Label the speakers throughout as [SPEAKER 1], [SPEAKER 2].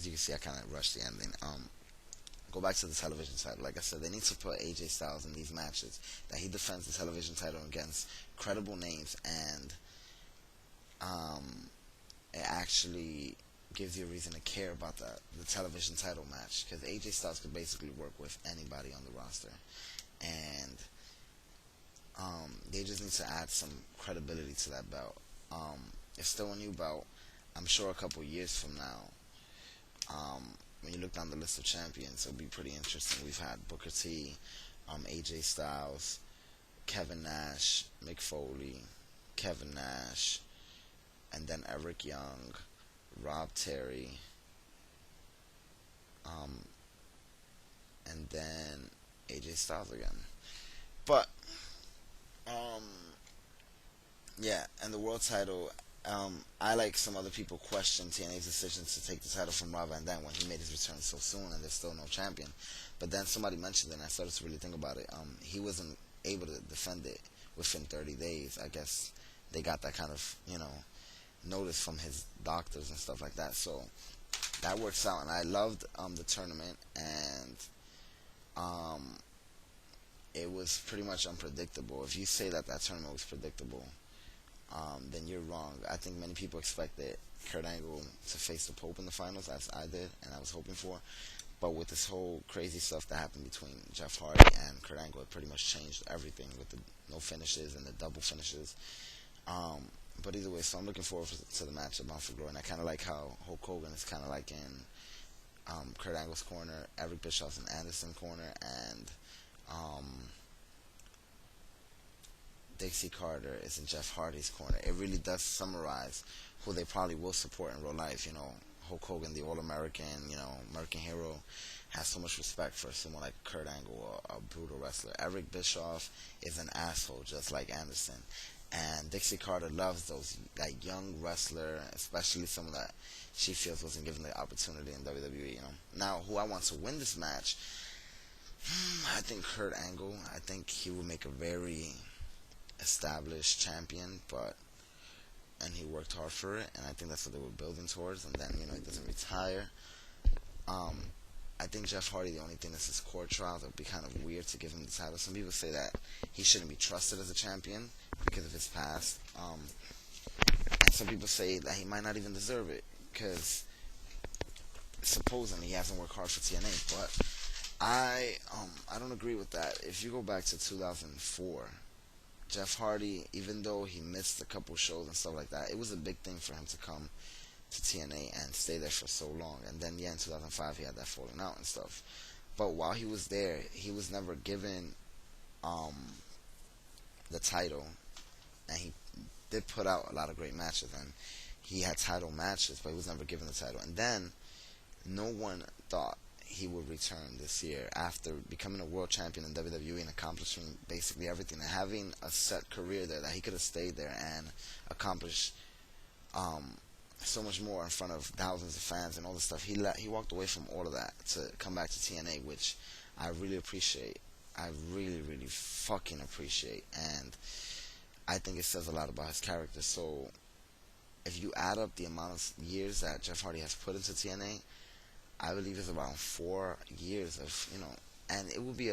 [SPEAKER 1] as you can see, I kind of rushed the ending. Go back to the television title. Like I said, they need to put AJ Styles in these matches that he defends the television title against credible names, and um, it actually gives you a reason to care about the television title match, because AJ Styles could basically work with anybody on the roster, and they just need to add some credibility to that belt. It's still a new belt. I'm sure a couple years from now, when you look down the list of champions, it'll be pretty interesting. We've had Booker T, AJ Styles, Kevin Nash, Mick Foley, Kevin Nash, and then Eric Young, Rob Terry, um, and then AJ Styles again. But um, yeah, and the world title. I, like some other people, question TNA's decision to take the title from Rob Van Dam when he made his return so soon and there's still no champion. But then somebody mentioned it, and I started to really think about it. He wasn't able to defend it within 30 days. I guess they got that kind of, notice from his doctors and stuff like that. So that works out, and I loved the tournament, and um, it was pretty much unpredictable. If you say that tournament was predictable, then you're wrong. I think many people expected Kurt Angle to face the Pope in the finals, as I did, and I was hoping for. But with this whole crazy stuff that happened between Jeff Hardy and Kurt Angle, it pretty much changed everything with the no finishes and the double finishes. Um, but either way, so I'm looking forward to the match at Bound for Glory, and I kind of like how Hulk Hogan is kind of like in Kurt Angle's corner, Eric Bischoff's in Anderson's corner, and um, Dixie Carter is in Jeff Hardy's corner. It really does summarize who they probably will support in real life. Hulk Hogan, the All-American, American hero, has so much respect for someone like Kurt Angle, a brutal wrestler. Eric Bischoff is an asshole, just like Anderson. And Dixie Carter loves that young wrestler, especially someone that she feels wasn't given the opportunity in WWE. Now, who I want to win this match? I think Kurt Angle. I think he will make a very established champion, and he worked hard for it, and I think that's what they were building towards. And then he doesn't retire. Um, I think Jeff Hardy, the only thing that's his court trial, it would be kind of weird to give him the title. Some people say that he shouldn't be trusted as a champion because of his past, and some people say that he might not even deserve it because supposedly he hasn't worked hard for TNA. But I don't agree with that. If you go back to 2004. Jeff Hardy, even though he missed a couple shows and stuff like that, it was a big thing for him to come to TNA and stay there for so long. And then, in 2005, he had that falling out and stuff. But while he was there, he was never given um, the title, and he did put out a lot of great matches, and he had title matches, but he was never given the title. And then, no one thought he would return this year after becoming a world champion in WWE and accomplishing basically everything and having a set career there, that he could have stayed there and accomplished so much more in front of thousands of fans and all this stuff. He walked away from all of that to come back to TNA, which I really appreciate. I really, really fucking appreciate, and I think it says a lot about his character. So if you add up the amount of years that Jeff Hardy has put into TNA, I believe it's around 4 years of, and it will be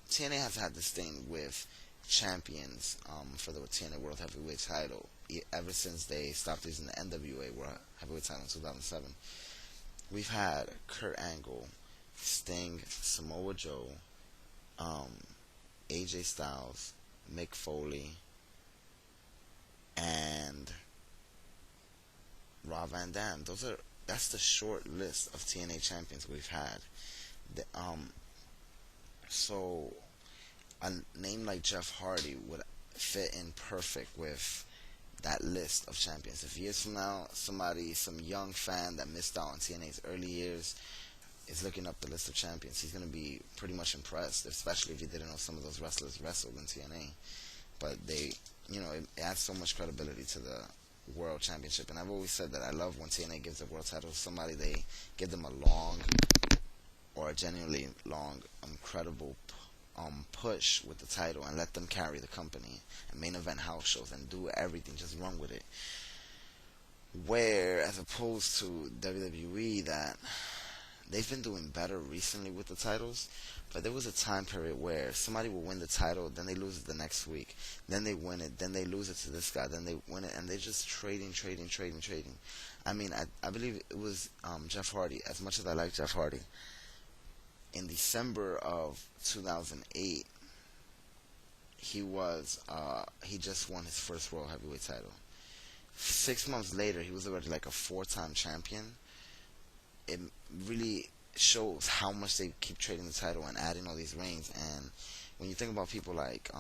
[SPEAKER 1] TNA has had this thing with champions for the TNA World Heavyweight title ever since they stopped using the NWA World Heavyweight title in 2007. We've had Kurt Angle, Sting, Samoa Joe, AJ Styles, Mick Foley, and Rob Van Dam. That's the short list of TNA champions we've had. So a name like Jeff Hardy would fit in perfect with that list of champions. If years from now, some young fan that missed out on TNA's early years is looking up the list of champions, he's going to be pretty much impressed, especially if he didn't know some of those wrestlers wrestled in TNA. But it adds so much credibility to the world championship, and I've always said that I love when TNA gives a world title to somebody. They give them a long or a genuinely long, credible push with the title and let them carry the company and main event house shows and do everything, just run with it. Where, as opposed to WWE, that they've been doing better recently with the titles, but there was a time period where somebody will win the title, then they lose it the next week, then they win it, then they lose it to this guy, then they win it, and they're just trading, trading, trading, trading. I mean, I believe it was Jeff Hardy. As much as I like Jeff Hardy, in December of 2008, he just won his first World Heavyweight title. 6 months later, he was already like a four-time champion. It really shows how much they keep trading the title and adding all these reigns. And when you think about people like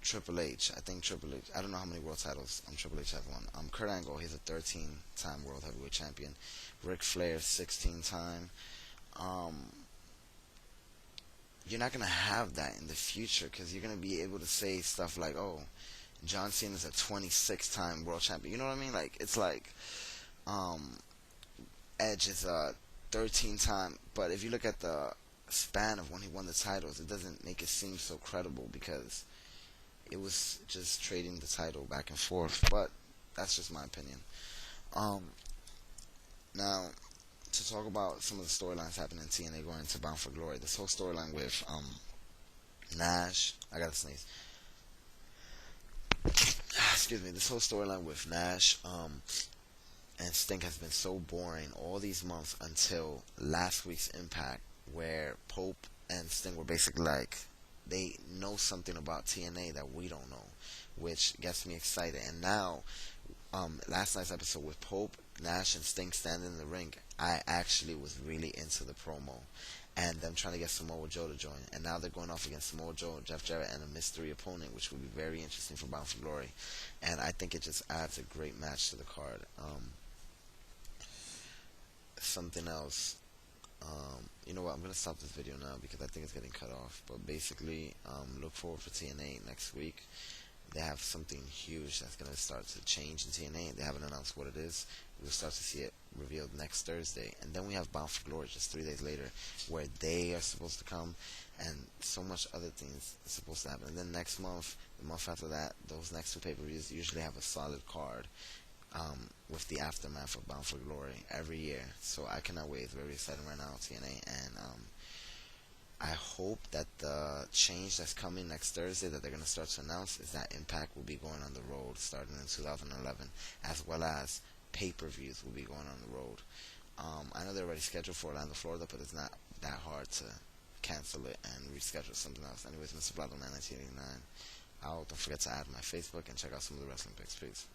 [SPEAKER 1] Triple H, I think Triple H. I don't know how many world titles Triple H has won. Kurt Angle, he's a 13-time world heavyweight champion. Ric Flair, 16-time. Um, you're not gonna have that in the future because you're gonna be able to say stuff like, "Oh, John Cena is a 26-time world champion." You know what I mean? Like it's like um, Edge is a 13-time. But if you look at the span of when he won the titles, it doesn't make it seem so credible because it was just trading the title back and forth. But that's just my opinion. Um, Now, to talk about some of the storylines happening in TNA going into Bound for Glory, this whole storyline with Nash, I gotta sneeze. Excuse me. This whole storyline with Nash and Sting has been so boring all these months until last week's Impact, where Pope and Sting were basically like they know something about TNA that we don't know, which gets me excited. And now last night's episode with Pope, Nash, and Sting standing in the ring, I actually was really into the promo and them trying to get Samoa Joe to join. And now they're going off against Samoa Joe, Jeff Jarrett, and a mystery opponent, which would be very interesting for Bound for Glory. And I think it just adds a great match to the card. Something else. You know what? I'm gonna stop this video now because I think it's getting cut off. But basically, look forward for TNA next week. They have something huge that's going to start to change in TNA. They haven't announced what it is. We'll start to see it revealed next Thursday. And then we have Bound for Glory just 3 days later, where they are supposed to come, and so much other things are supposed to happen. And then next month, the month after that, those next two pay-per-views usually have a solid card with the aftermath of Bound for Glory every year. So I cannot wait. It's very exciting right now, TNA. And I hope that the change that's coming next Thursday that they're going to start to announce is that Impact will be going on the road starting in 2011, as well as pay-per-views will be going on the road. I know they're already scheduled for Orlando, Florida, but it's not that hard to cancel it and reschedule something else. Anyways, Mr. Blackman 1989. Don't forget to add my Facebook and check out some of the wrestling pics. Peace.